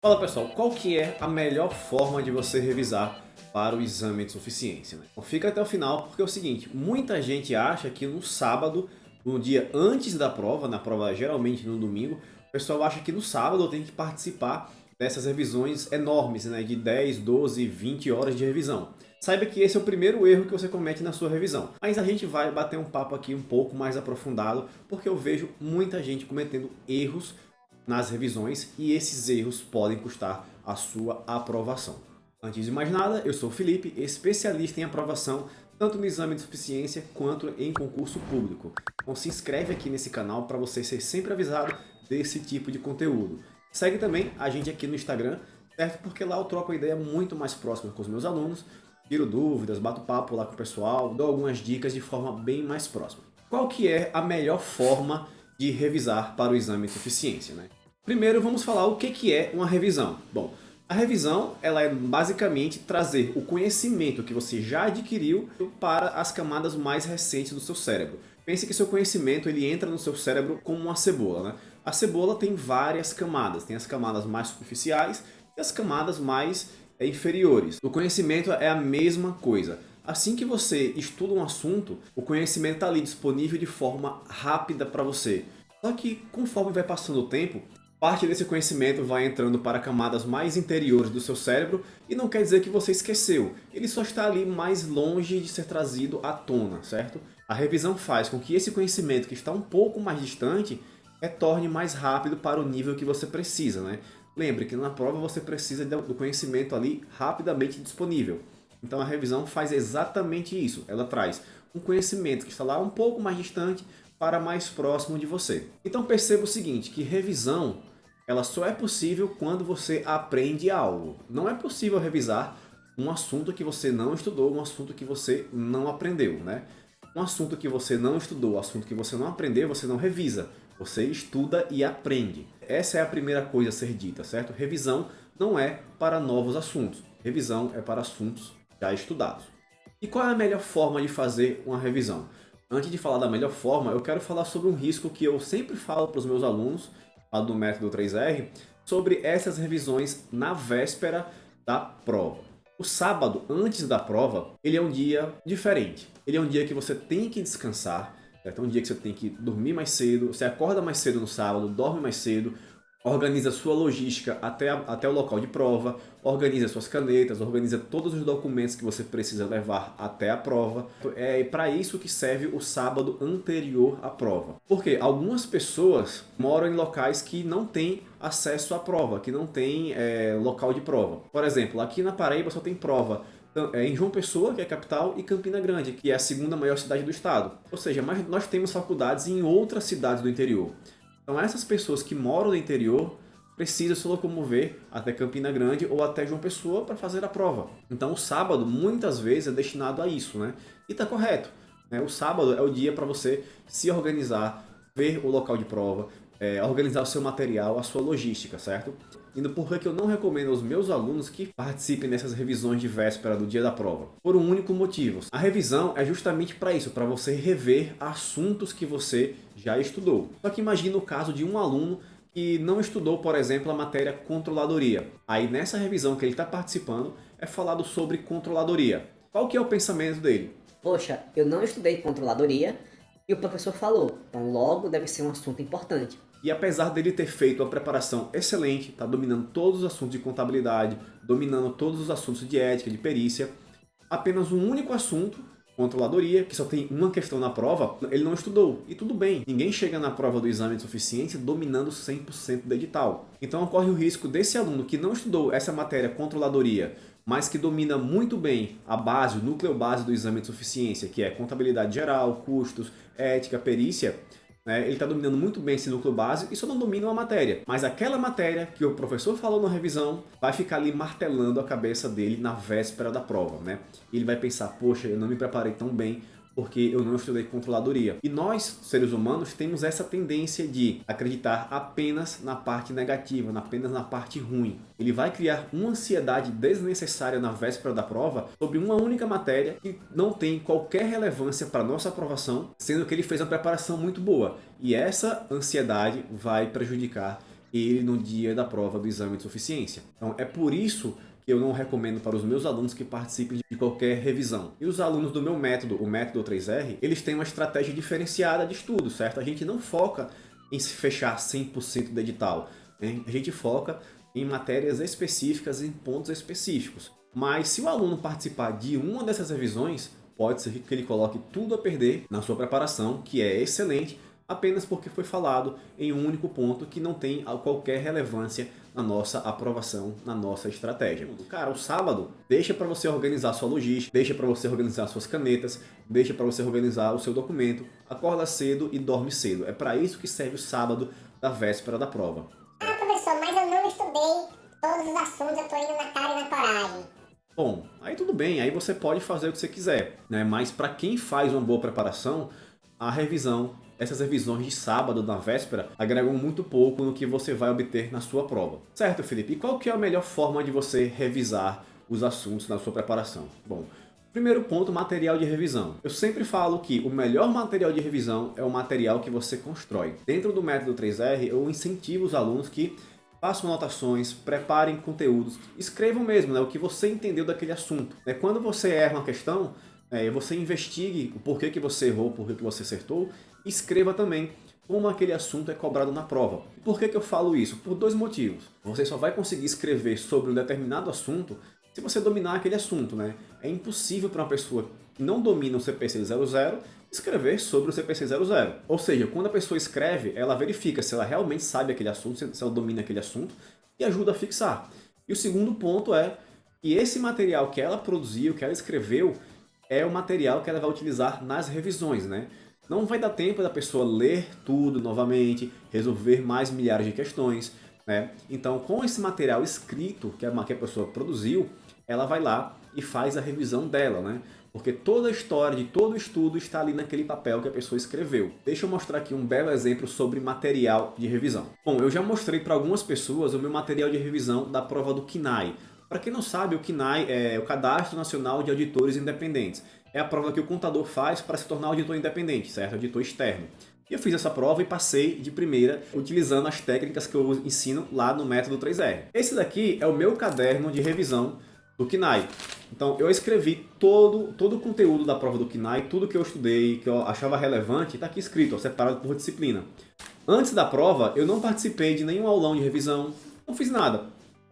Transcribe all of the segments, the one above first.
Fala pessoal, qual que é a melhor forma de você revisar para o exame de suficiência, né? Então fica até o final porque é o seguinte, muita gente acha que no sábado, no dia antes da prova, na prova geralmente no domingo, o pessoal acha que no sábado tem que participar dessas revisões enormes, né, de 10, 12, 20 horas de revisão. Saiba que esse é o primeiro erro que você comete na sua revisão. Mas a gente vai bater um papo aqui um pouco mais aprofundado, porque eu vejo muita gente cometendo erros nas revisões e esses erros podem custar a sua aprovação. Antes de mais nada, eu sou o Felipe, especialista em aprovação tanto no exame de suficiência quanto em concurso público. Então se inscreve aqui nesse canal para você ser sempre avisado desse tipo de conteúdo. Segue também a gente aqui no Instagram, certo? Porque lá eu troco a ideia muito mais próxima com os meus alunos, tiro dúvidas, bato papo lá com o pessoal, dou algumas dicas de forma bem mais próxima. Qual que é a melhor forma de revisar para o exame de suficiência, né? Primeiro vamos falar o que é uma revisão. Bom, a revisão ela é basicamente trazer o conhecimento que você já adquiriu para as camadas mais recentes do seu cérebro. Pense que seu conhecimento ele entra no seu cérebro como uma cebola, né? A cebola tem várias camadas, tem as camadas mais superficiais e as camadas mais inferiores. O conhecimento é a mesma coisa. Assim que você estuda um assunto, o conhecimento está ali disponível de forma rápida para você. Só que conforme vai passando o tempo, parte desse conhecimento vai entrando para camadas mais interiores do seu cérebro e não quer dizer que você esqueceu. Ele só está ali mais longe de ser trazido à tona, certo? A revisão faz com que esse conhecimento que está um pouco mais distante retorne mais rápido para o nível que você precisa, né? Lembre que na prova você precisa do conhecimento ali rapidamente disponível. Então a revisão faz exatamente isso. Ela traz um conhecimento que está lá um pouco mais distante para mais próximo de você. Então perceba o seguinte, que revisão ela só é possível quando você aprende algo. Não é possível revisar um assunto que você não estudou, um assunto que você não aprendeu, né? Um assunto que você não estudou, um assunto que você não aprendeu, você não revisa. Você estuda e aprende. Essa é a primeira coisa a ser dita, certo? Revisão não é para novos assuntos. Revisão é para assuntos já estudados. E qual é a melhor forma de fazer uma revisão? Antes de falar da melhor forma, eu quero falar sobre um risco que eu sempre falo para os meus alunos, lá do método 3R, sobre essas revisões na véspera da prova. O sábado, antes da prova, ele é um dia diferente. Ele é um dia que você tem que descansar, certo? É um dia que você tem que dormir mais cedo, você acorda mais cedo no sábado, dorme mais cedo, organiza sua logística até o local de prova, organiza suas canetas, organiza todos os documentos que você precisa levar até a prova. É para isso que serve o sábado anterior à prova. Porque algumas pessoas moram em locais que não têm acesso à prova, que não tem local de prova. Por exemplo, aqui na Paraíba só tem prova em João Pessoa, que é a capital, e Campina Grande, que é a segunda maior cidade do estado. Ou seja, mas nós temos faculdades em outras cidades do interior. Então essas pessoas que moram no interior precisam se locomover até Campina Grande ou até João Pessoa para fazer a prova. Então o sábado muitas vezes é destinado a isso, né? E está correto, né? O sábado é o dia para você se organizar, ver o local de prova, organizar o seu material, a sua logística, certo? Indo por que eu não recomendo aos meus alunos que participem dessas revisões de véspera do dia da prova. Por um único motivo. A revisão é justamente para isso, para você rever assuntos que você já estudou. Só que imagina o caso de um aluno que não estudou, por exemplo, a matéria controladoria. Aí nessa revisão que ele está participando é falado sobre controladoria. Qual que é o pensamento dele? Poxa, eu não estudei controladoria e o professor falou, então logo deve ser um assunto importante. E apesar dele ter feito uma preparação excelente, tá dominando todos os assuntos de contabilidade, dominando todos os assuntos de ética, de perícia, apenas um único assunto, controladoria, que só tem uma questão na prova, ele não estudou. E tudo bem, ninguém chega na prova do exame de suficiência dominando 100% do edital. Então ocorre o risco desse aluno que não estudou essa matéria controladoria, mas que domina muito bem a base, o núcleo base do exame de suficiência, que é contabilidade geral, custos, ética, perícia, né? Ele está dominando muito bem esse núcleo básico e só não domina uma matéria. Mas aquela matéria que o professor falou na revisão vai ficar ali martelando a cabeça dele na véspera da prova, né? E ele vai pensar, poxa, eu não me preparei tão bem porque eu não estudei controladoria. E nós, seres humanos, temos essa tendência de acreditar apenas na parte negativa, apenas na parte ruim. Ele vai criar uma ansiedade desnecessária na véspera da prova sobre uma única matéria que não tem qualquer relevância para a nossa aprovação, sendo que ele fez uma preparação muito boa. E essa ansiedade vai prejudicar ele no dia da prova do exame de suficiência. Então é por isso que eu não recomendo para os meus alunos que participem de qualquer revisão. E os alunos do meu método, o método 3R, eles têm uma estratégia diferenciada de estudo, certo? A gente não foca em se fechar 100% do edital, né? A gente foca em matérias específicas, em pontos específicos. Mas se o aluno participar de uma dessas revisões, pode ser que ele coloque tudo a perder na sua preparação, que é excelente, apenas porque foi falado em um único ponto que não tem qualquer relevância na nossa aprovação, na nossa estratégia. Cara, o sábado deixa para você organizar sua logística, deixa para você organizar suas canetas, deixa para você organizar o seu documento, acorda cedo e dorme cedo. É para isso que serve o sábado da véspera da prova. Ah, professor, mas eu não estudei todos os assuntos, eu tô indo na cara e na coragem. Bom, aí tudo bem, aí você pode fazer o que você quiser, né? Mas para quem faz uma boa preparação, a revisão, essas revisões de sábado na véspera agregam muito pouco no que você vai obter na sua prova. Certo, Felipe? E qual que é a melhor forma de você revisar os assuntos na sua preparação? Bom, primeiro ponto, material de revisão. Eu sempre falo que o melhor material de revisão é o material que você constrói. Dentro do método 3R, eu incentivo os alunos que façam anotações, preparem conteúdos, escrevam mesmo, né, o que você entendeu daquele assunto. Quando você erra uma questão, você investigue o porquê que você errou, o porquê que você acertou, e escreva também como aquele assunto é cobrado na prova. Por que eu falo isso? Por dois motivos. Você só vai conseguir escrever sobre um determinado assunto se você dominar aquele assunto, né? É impossível para uma pessoa que não domina o CPC 00 escrever sobre o CPC 00. Ou seja, quando a pessoa escreve, ela verifica se ela realmente sabe aquele assunto, se ela domina aquele assunto, e ajuda a fixar. E o segundo ponto é que esse material que ela produziu, que ela escreveu, é o material que ela vai utilizar nas revisões, né? Não vai dar tempo da pessoa ler tudo novamente, resolver mais milhares de questões, né? Então, com esse material escrito que a pessoa produziu, ela vai lá e faz a revisão dela, né? Porque toda a história de todo o estudo está ali naquele papel que a pessoa escreveu. Deixa eu mostrar aqui um belo exemplo sobre material de revisão. Bom, eu já mostrei para algumas pessoas o meu material de revisão da prova do CNAE. Para quem não sabe, o CNAE é o Cadastro Nacional de Auditores Independentes. É a prova que o contador faz para se tornar auditor independente, certo? Auditor externo. E eu fiz essa prova e passei de primeira utilizando as técnicas que eu ensino lá no método 3R. Esse daqui é o meu caderno de revisão do CNAE. Então eu escrevi todo o conteúdo da prova do CNAE, tudo que eu estudei, que eu achava relevante, está aqui escrito, ó, separado por disciplina. Antes da prova, eu não participei de nenhum aulão de revisão, não fiz nada.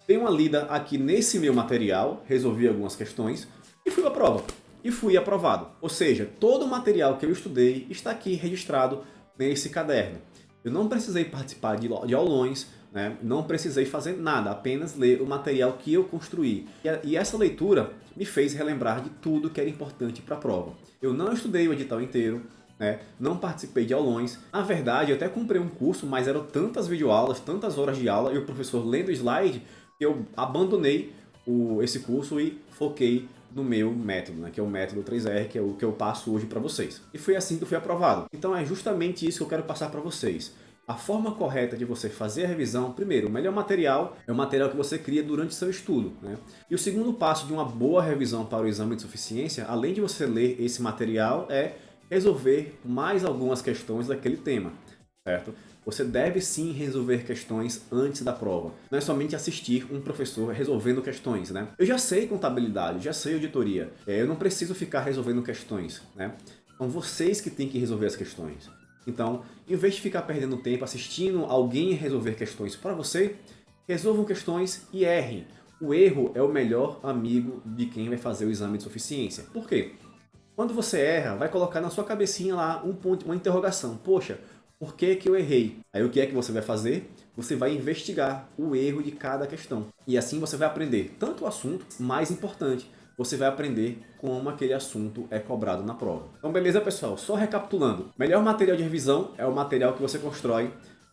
Dei uma lida aqui nesse meu material, resolvi algumas questões e fui para a prova. E fui aprovado. Ou seja, todo o material que eu estudei está aqui registrado nesse caderno. Eu não precisei participar de aulões, né? Não precisei fazer nada, apenas ler o material que eu construí. E essa leitura me fez relembrar de tudo que era importante para a prova. Eu não estudei o edital inteiro, né? Não participei de aulões. Na verdade, eu até comprei um curso, mas eram tantas videoaulas, tantas horas de aula, e o professor lendo o slide, que eu abandonei esse curso e foquei no meu método, né, que é o método 3R, que é o que eu passo hoje para vocês. E foi assim que eu fui aprovado. Então é justamente isso que eu quero passar para vocês. A forma correta de você fazer a revisão, primeiro, o melhor material é o material que você cria durante o seu estudo, né? E o segundo passo de uma boa revisão para o exame de suficiência, além de você ler esse material, é resolver mais algumas questões daquele tema, certo? Você deve sim resolver questões antes da prova. Não é somente assistir um professor resolvendo questões, né? Eu já sei contabilidade, já sei auditoria. Eu não preciso ficar resolvendo questões, né? São vocês que têm que resolver as questões. Então, em vez de ficar perdendo tempo assistindo alguém resolver questões para você, resolvam questões e errem. O erro é o melhor amigo de quem vai fazer o exame de suficiência. Por quê? Quando você erra, vai colocar na sua cabecinha lá um ponto, uma interrogação. Poxa, por que que eu errei? Aí o que é que você vai fazer? Você vai investigar o erro de cada questão. E assim você vai aprender tanto o assunto, mais importante, você vai aprender como aquele assunto é cobrado na prova. Então beleza, pessoal? Só recapitulando. Melhor material de revisão é o material que você constrói.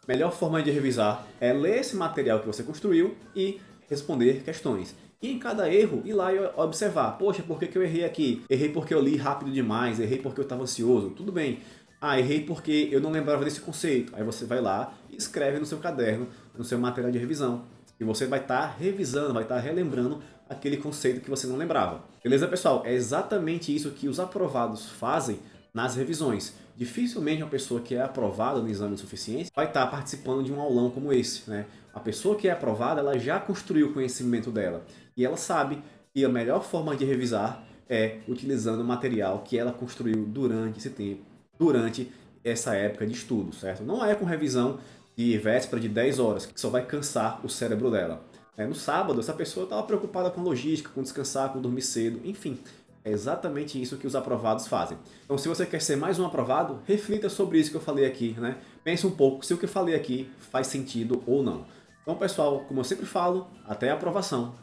Melhor forma de revisar é ler esse material que você construiu e responder questões. E em cada erro, ir lá e observar. Poxa, por que que eu errei aqui? Errei porque eu li rápido demais, errei porque eu estava ansioso. Tudo bem. Ah, errei porque eu não lembrava desse conceito. Aí você vai lá e escreve no seu caderno, no seu material de revisão. E você vai estar revisando, vai estar relembrando aquele conceito que você não lembrava. Beleza, pessoal? É exatamente isso que os aprovados fazem nas revisões. Dificilmente uma pessoa que é aprovada no exame de suficiência vai estar participando de um aulão como esse, né? A pessoa que é aprovada, ela já construiu o conhecimento dela e ela sabe que a melhor forma de revisar é utilizando o material que ela construiu durante esse tempo, durante essa época de estudo, certo? Não é com revisão de véspera de 10 horas, que só vai cansar o cérebro dela. No sábado, essa pessoa estava preocupada com logística, com descansar, com dormir cedo, enfim. É exatamente isso que os aprovados fazem. Então, se você quer ser mais um aprovado, reflita sobre isso que eu falei aqui, né? Pense um pouco se o que eu falei aqui faz sentido ou não. Então, pessoal, como eu sempre falo, até a aprovação.